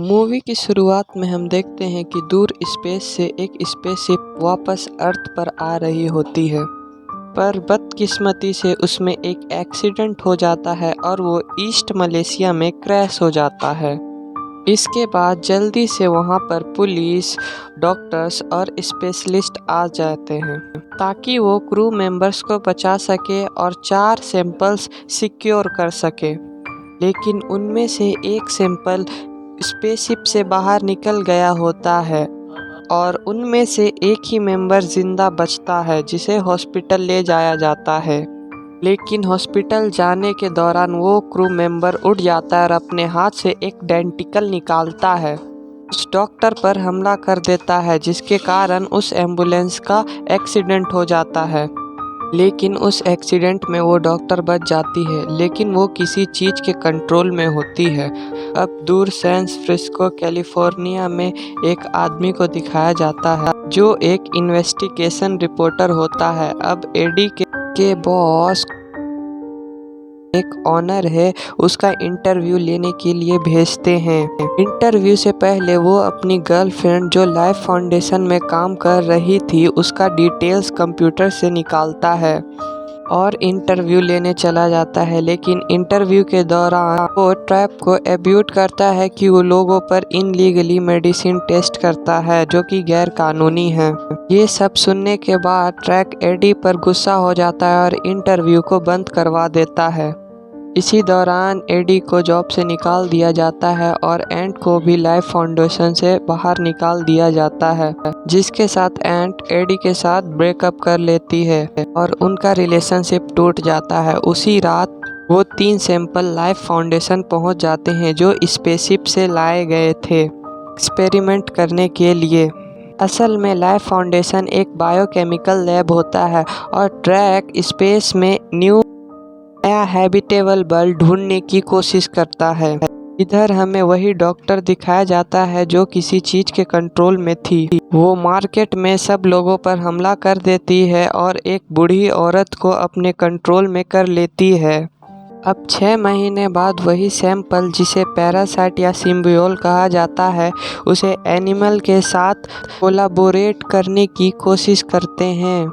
Movie की शुरुआत में हम देखते हैं कि दूर स्पेस से एक स्पेसशिप वापस अर्थ पर आ रही होती है, पर बदकिस्मती से उसमें एक एक्सीडेंट हो जाता है और वो ईस्ट मलेशिया में क्रैश हो जाता है। इसके बाद जल्दी से वहाँ पर पुलिस, डॉक्टर्स और स्पेशलिस्ट आ जाते हैं ताकि वो क्रू मेंबर्स को बचा सके और 4 सैंपल्स सिक्योर कर सके। लेकिन उनमें से एक सैंपल स्पेसशिप से बाहर निकल गया होता है और उनमें से एक ही मेंबर जिंदा बचता है जिसे हॉस्पिटल ले जाया जाता है। लेकिन हॉस्पिटल जाने के दौरान वो क्रू मेंबर उठ जाता है और अपने हाथ से एक डेंटिकल निकालता है, उस डॉक्टर पर हमला कर देता है, जिसके कारण उस एम्बुलेंस का एक्सीडेंट हो जाता है। लेकिन उस एक्सीडेंट में वो डॉक्टर बच जाती है, लेकिन वो किसी चीज़ के कंट्रोल में होती है। अब दूर सैन फ्रांसिस्को कैलिफोर्निया में एक आदमी को दिखाया जाता है जो एक इन्वेस्टिगेशन रिपोर्टर होता है। अब एडी के बॉस एक ऑनर है, उसका इंटरव्यू लेने के लिए भेजते हैं। इंटरव्यू से पहले वो अपनी गर्लफ्रेंड जो लाइफ फाउंडेशन में काम कर रही थी उसका डिटेल्स कंप्यूटर से निकालता है और इंटरव्यू लेने चला जाता है। लेकिन इंटरव्यू के दौरान वो ट्रैप को एब्यूट करता है कि वो लोगों पर इनलीगली मेडिसिन टेस्ट करता है जो कि गैर कानूनी है। ये सब सुनने के बाद ट्रैक एडी पर गुस्सा हो जाता है और इंटरव्यू को बंद करवा देता है। इसी दौरान एडी को जॉब से निकाल दिया जाता है और एंट को भी लाइफ फाउंडेशन से बाहर निकाल दिया जाता है, जिसके साथ एंट एडी के साथ ब्रेकअप कर लेती है और उनका रिलेशनशिप टूट जाता है। उसी रात वो 3 सैंपल लाइफ फाउंडेशन पहुंच जाते हैं जो स्पेसशिप से लाए गए थे एक्सपेरिमेंट करने के लिए। असल में लाइफ फाउंडेशन एक बायोकेमिकल लैब होता है और ट्रैक स्पेस में नया हैबिटेबल वर्ल्ड ढूंढने की कोशिश करता है। इधर हमें वही डॉक्टर दिखाया जाता है जो किसी चीज के कंट्रोल में थी। वो मार्केट में सब लोगों पर हमला कर देती है और एक बूढ़ी औरत को अपने कंट्रोल में कर लेती है। अब 6 महीने बाद वही सैंपल, जिसे पैरासाइट या सिम्बियोल कहा जाता है, उसे एनिमल के साथ कोलाबोरेट करने की कोशिश करते हैं,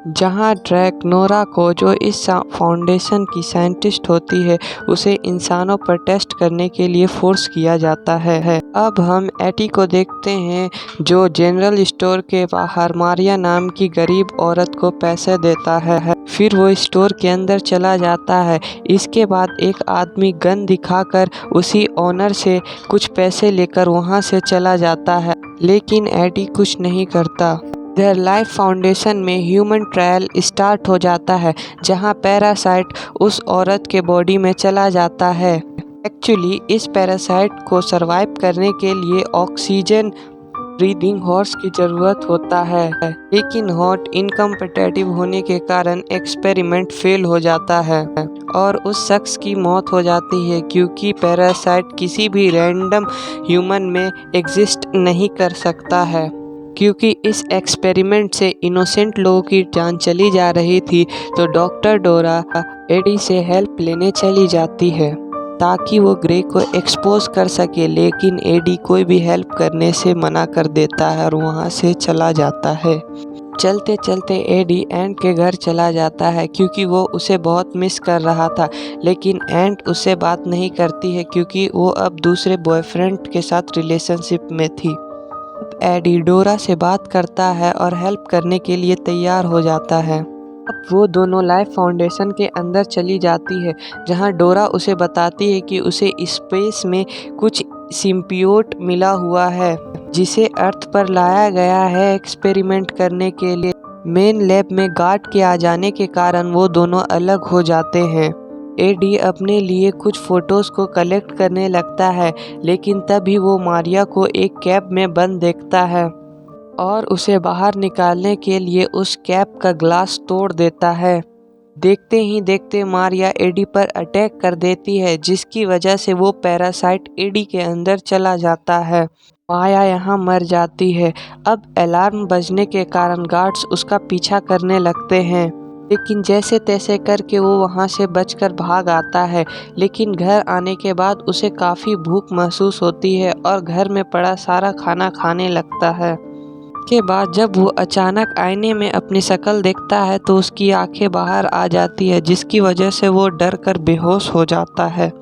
जहां ड्रैक नोरा को, जो इस फाउंडेशन की साइंटिस्ट होती है, उसे इंसानों पर टेस्ट करने के लिए फोर्स किया जाता है। अब हम एटी को देखते हैं जो जनरल स्टोर के बाहर मारिया नाम की गरीब औरत को पैसे देता है। फिर वो स्टोर के अंदर चला जाता है। इसके बाद एक आदमी गन दिखाकर उसी ओनर से कुछ पैसे लेकर वहां से चला जाता है, लेकिन एडी कुछ नहीं करता। इधर लाइफ फाउंडेशन में ह्यूमन ट्रायल स्टार्ट हो जाता है, जहां पैरासाइट उस औरत के बॉडी में चला जाता है। एक्चुअली इस पैरासाइट को सरवाइव करने के लिए ऑक्सीजन ब्रीदिंग हॉर्स की ज़रूरत होता है, लेकिन हॉट इनकम्पेटिटिव होने के कारण एक्सपेरिमेंट फेल हो जाता है और उस शख्स की मौत हो जाती है, क्योंकि पैरासाइट किसी भी रैंडम ह्यूमन में एग्जिस्ट नहीं कर सकता है। क्योंकि इस एक्सपेरिमेंट से इनोसेंट लोगों की जान चली जा रही थी, तो डॉक्टर डोरा एडी से हेल्प लेने चली जाती है ताकि वो ग्रे को एक्सपोज कर सके, लेकिन एडी कोई भी हेल्प करने से मना कर देता है और वहाँ से चला जाता है। चलते चलते एडी एंट के घर चला जाता है क्योंकि वो उसे बहुत मिस कर रहा था, लेकिन एंट उससे बात नहीं करती है क्योंकि वो अब दूसरे बॉयफ्रेंड के साथ रिलेशनशिप में थी। एडी डोरा से बात करता है और हेल्प करने के लिए तैयार हो जाता है। अब वो दोनों लाइफ फाउंडेशन के अंदर चली जाती है, जहां डोरा उसे बताती है कि उसे स्पेस में कुछ सिम्बियोट मिला हुआ है, जिसे अर्थ पर लाया गया है एक्सपेरिमेंट करने के लिए। मेन लैब में गार्ड के आ जाने के कारण वो दोनों अलग हो जाते हैं। एडी अपने लिए कुछ फोटोज को कलेक्ट करने लगता है, लेकिन तभी वो मारिया को एक कैब में बंद देखता है और उसे बाहर निकालने के लिए उस कैब का ग्लास तोड़ देता है। देखते ही देखते मारिया एडी पर अटैक कर देती है, जिसकी वजह से वो पैरासाइट एडी के अंदर चला जाता है। माया यहाँ मर जाती है। अब अलार्म बजने के कारण गार्ड्स उसका पीछा करने लगते हैं, लेकिन जैसे तैसे करके वो वहाँ से बचकर भाग आता है। लेकिन घर आने के बाद उसे काफ़ी भूख महसूस होती है और घर में पड़ा सारा खाना खाने लगता है। के बाद जब वो अचानक आईने में अपनी शक्ल देखता है तो उसकी आंखें बाहर आ जाती है, जिसकी वजह से वो डर कर बेहोश हो जाता है।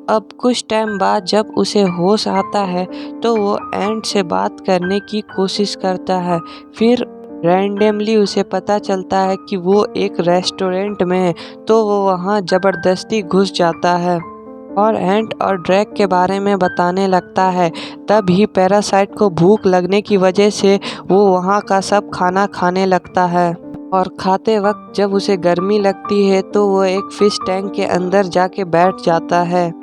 अब कुछ टाइम बाद जब उसे होश आता है तो वो एंट से बात करने की कोशिश करता है। फिर रैंडमली उसे पता चलता है कि वो एक रेस्टोरेंट में है, तो वो वहाँ ज़बरदस्ती घुस जाता है और एंट और ड्रैग के बारे में बताने लगता है। तब ही पैरासाइट को भूख लगने की वजह से वो वहाँ का सब खाना खाने लगता है और खाते वक्त जब उसे गर्मी लगती है तो वो एक फिश टैंक के अंदर जाके बैठ जाता है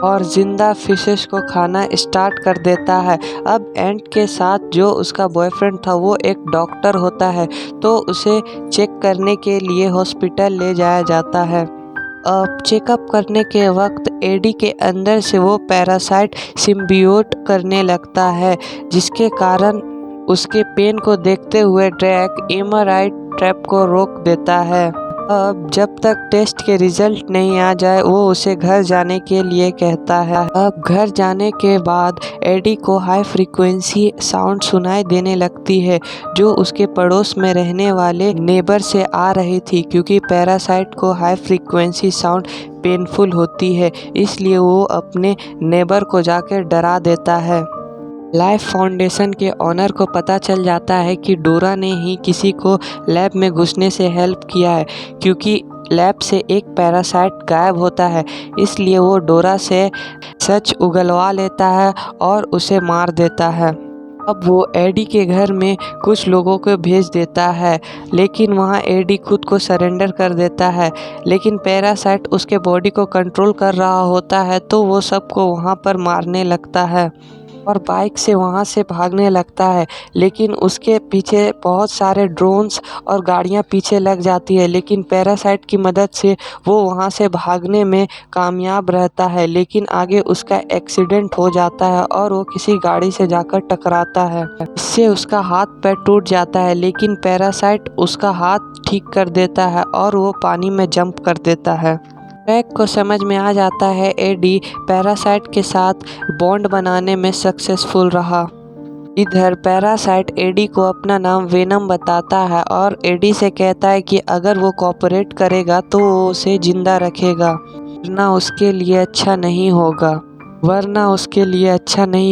और जिंदा फिशेस को खाना स्टार्ट कर देता है। अब एंट के साथ जो उसका बॉयफ्रेंड था वो एक डॉक्टर होता है, तो उसे चेक करने के लिए हॉस्पिटल ले जाया जाता है। अब चेकअप करने के वक्त एडी के अंदर से वो पैरासाइट सिम्बियोट करने लगता है, जिसके कारण उसके पेन को देखते हुए ड्रैग एमराइट ट्रैप को रोक देता है। अब जब तक टेस्ट के रिजल्ट नहीं आ जाए वो उसे घर जाने के लिए कहता है। अब घर जाने के बाद एडी को हाई फ्रीक्वेंसी साउंड सुनाई देने लगती है, जो उसके पड़ोस में रहने वाले नेबर से आ रही थी। क्योंकि पैरासाइट को हाई फ्रीक्वेंसी साउंड पेनफुल होती है, इसलिए वो अपने नेबर को जाकर डरा देता है। लाइफ फाउंडेशन के ऑनर को पता चल जाता है कि डोरा ने ही किसी को लैब में घुसने से हेल्प किया है, क्योंकि लैब से एक पैरासाइट गायब होता है। इसलिए वो डोरा से सच उगलवा लेता है और उसे मार देता है। अब वो एडी के घर में कुछ लोगों को भेज देता है, लेकिन वहाँ एडी खुद को सरेंडर कर देता है। लेकिन पैरासाइट उसके बॉडी को कंट्रोल कर रहा होता है, तो वो सबको वहाँ पर मारने लगता है और बाइक से वहाँ से भागने लगता है। लेकिन उसके पीछे बहुत सारे ड्रोन्स और गाड़ियाँ पीछे लग जाती है, लेकिन पैरासाइट की मदद से वो वहाँ से भागने में कामयाब रहता है। लेकिन आगे उसका एक्सीडेंट हो जाता है और वो किसी गाड़ी से जाकर टकराता है, इससे उसका हाथ पैर टूट जाता है। लेकिन पैरासाइट उसका हाथ ठीक कर देता है और वो पानी में जंप कर देता है। ड्रैग को समझ में आ जाता है एडी पैरासाइट के साथ बॉन्ड बनाने में सक्सेसफुल रहा। इधर पैरासाइट एडी को अपना नाम वेनम बताता है और एडी से कहता है कि अगर वो कोऑपरेट करेगा तो वो उसे जिंदा रखेगा, वरना उसके लिए अच्छा नहीं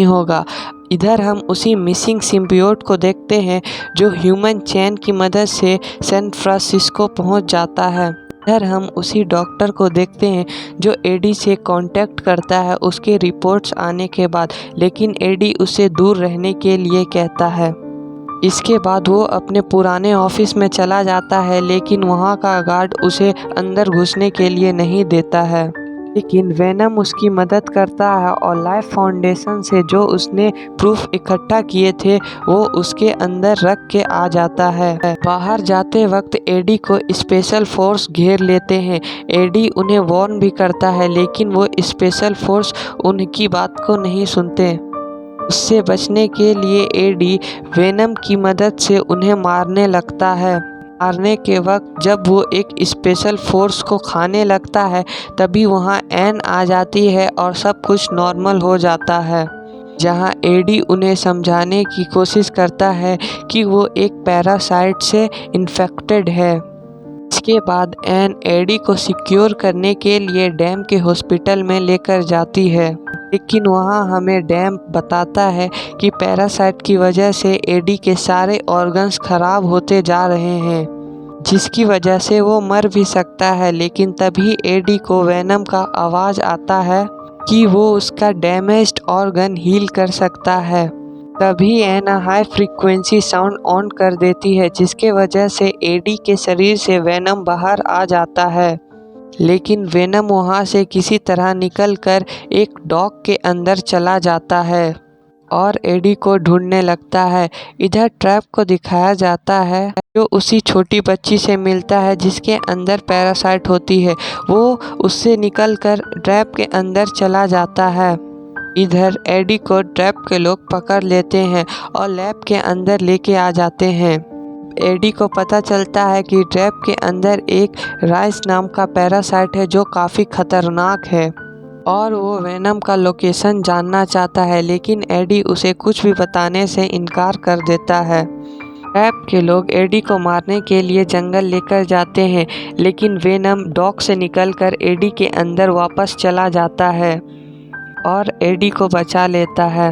होगा। इधर हम उसी मिसिंग सिम्बियोट को देखते हैं जो ह्यूमन चेन की मदद से सैन फ्रांसिस्को पहुंच जाता है। इधर हम उसी डॉक्टर को देखते हैं जो एडी से कांटेक्ट करता है उसके रिपोर्ट्स आने के बाद, लेकिन एडी उसे दूर रहने के लिए कहता है। इसके बाद वो अपने पुराने ऑफिस में चला जाता है, लेकिन वहाँ का गार्ड उसे अंदर घुसने के लिए नहीं देता है। लेकिन वेनम उसकी मदद करता है और लाइफ फाउंडेशन से जो उसने प्रूफ इकट्ठा किए थे वो उसके अंदर रख के आ जाता है। बाहर जाते वक्त एडी को स्पेशल फोर्स घेर लेते हैं। एडी उन्हें वार्न भी करता है, लेकिन वो स्पेशल फोर्स उनकी बात को नहीं सुनते। उससे बचने के लिए एडी वेनम की मदद से उन्हें मारने लगता है। मारने के वक्त जब वो एक स्पेशल फोर्स को खाने लगता है, तभी वहाँ एन आ जाती है और सब कुछ नॉर्मल हो जाता है। जहाँ एडी उन्हें समझाने की कोशिश करता है कि वो एक पैरासाइट से इन्फेक्टेड है। इसके बाद एन एडी को सिक्योर करने के लिए डैम के हॉस्पिटल में लेकर जाती है, लेकिन वहाँ हमें डैम बताता है कि पैरासाइट की वजह से एडी के सारे ऑर्गन्स खराब होते जा रहे हैं, जिसकी वजह से वो मर भी सकता है। लेकिन तभी एडी को वेनम का आवाज़ आता है कि वो उसका डैमेज्ड ऑर्गन हील कर सकता है। तभी एना हाई फ्रीक्वेंसी साउंड ऑन कर देती है, जिसके वजह से एडी के शरीर से वेनम बाहर आ जाता है। लेकिन वेनम वहाँ से किसी तरह निकलकर एक डॉग के अंदर चला जाता है और एडी को ढूंढने लगता है। इधर ट्रैप को दिखाया जाता है जो उसी छोटी बच्ची से मिलता है जिसके अंदर पैरासाइट होती है। वो उससे निकलकर ट्रैप के अंदर चला जाता है। इधर एडी को ट्रैप के लोग पकड़ लेते हैं और लैब के अंदर लेके आ जाते हैं। एडी को पता चलता है कि ट्रैप के अंदर एक राइस नाम का पैरासाइट है जो काफ़ी खतरनाक है और वो वेनम का लोकेशन जानना चाहता है, लेकिन एडी उसे कुछ भी बताने से इनकार कर देता है। ट्रैप के लोग एडी को मारने के लिए जंगल लेकर जाते हैं, लेकिन वेनम डॉक से निकलकर एडी के अंदर वापस चला जाता है और एडी को बचा लेता है।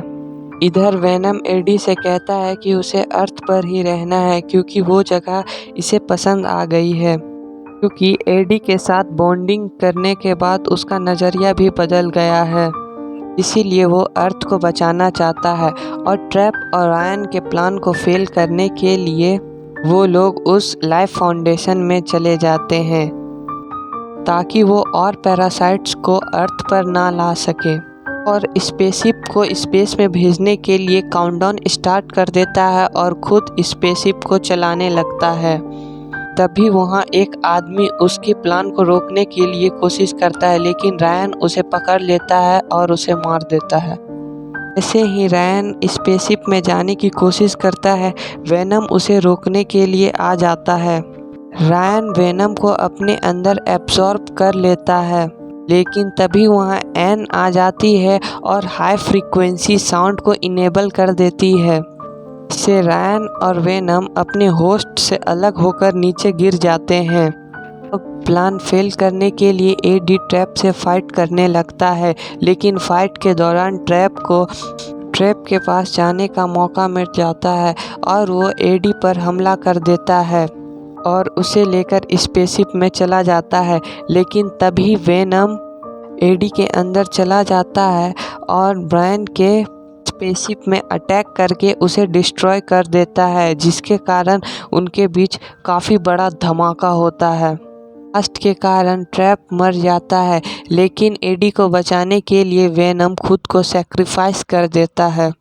इधर वेनम एडी से कहता है कि उसे अर्थ पर ही रहना है क्योंकि वो जगह इसे पसंद आ गई है, क्योंकि एडी के साथ बॉन्डिंग करने के बाद उसका नज़रिया भी बदल गया है। इसीलिए वो अर्थ को बचाना चाहता है और ट्रैप और रायन के प्लान को फेल करने के लिए वो लोग उस लाइफ फाउंडेशन में चले जाते हैं ताकि वो और पैरासाइट्स को अर्थ पर ना ला सके और स्पेसशिप को स्पेस में भेजने के लिए काउंटडाउन स्टार्ट कर देता है और खुद स्पेसशिप को चलाने लगता है। तभी वहाँ एक आदमी उसके प्लान को रोकने के लिए कोशिश करता है, लेकिन रायन उसे पकड़ लेता है और उसे मार देता है। ऐसे ही रायन स्पेसशिप में जाने की कोशिश करता है, वेनम उसे रोकने के लिए आ जाता है। रायन वेनम को अपने अंदर एब्जॉर्ब कर लेता है, लेकिन तभी वहाँ एन आ जाती है और हाई फ्रीक्वेंसी साउंड को इनेबल कर देती है। इससे रायन और वेनम अपने होस्ट से अलग होकर नीचे गिर जाते हैं। प्लान फेल करने के लिए एडी ट्रैप से फाइट करने लगता है, लेकिन फाइट के दौरान ट्रैप के पास जाने का मौका मिल जाता है और वो एडी पर हमला कर देता है और उसे लेकर स्पेसशिप में चला जाता है। लेकिन तभी वेनम एडी के अंदर चला जाता है और ब्रायन के स्पेसशिप में अटैक करके उसे डिस्ट्रॉय कर देता है, जिसके कारण उनके बीच काफ़ी बड़ा धमाका होता है। ब्लास्ट के कारण ट्रैप मर जाता है, लेकिन एडी को बचाने के लिए वेनम खुद को सैक्रिफाइस कर देता है।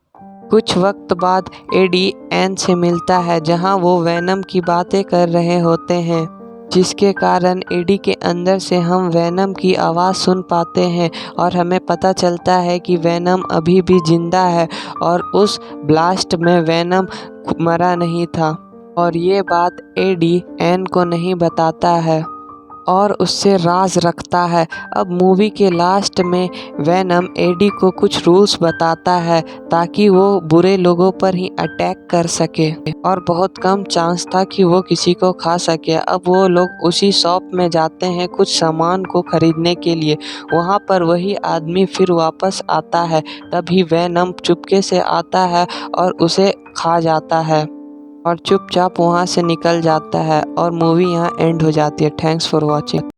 कुछ वक्त बाद एडी एन से मिलता है, जहां वो वेनम की बातें कर रहे होते हैं, जिसके कारण एडी के अंदर से हम वेनम की आवाज़ सुन पाते हैं और हमें पता चलता है कि वेनम अभी भी जिंदा है और उस ब्लास्ट में वेनम मरा नहीं था। और ये बात एडी एन को नहीं बताता है और उससे राज रखता है। अब मूवी के लास्ट में वेनम एडी को कुछ रूल्स बताता है ताकि वो बुरे लोगों पर ही अटैक कर सके और बहुत कम चांस था कि वो किसी को खा सके। अब वो लोग उसी शॉप में जाते हैं कुछ सामान को खरीदने के लिए। वहाँ पर वही आदमी फिर वापस आता है, तभी वेनम चुपके से आता है और उसे खा जाता है और चुपचाप वहाँ से निकल जाता है और मूवी यहाँ एंड हो जाती है। Thanks for watching.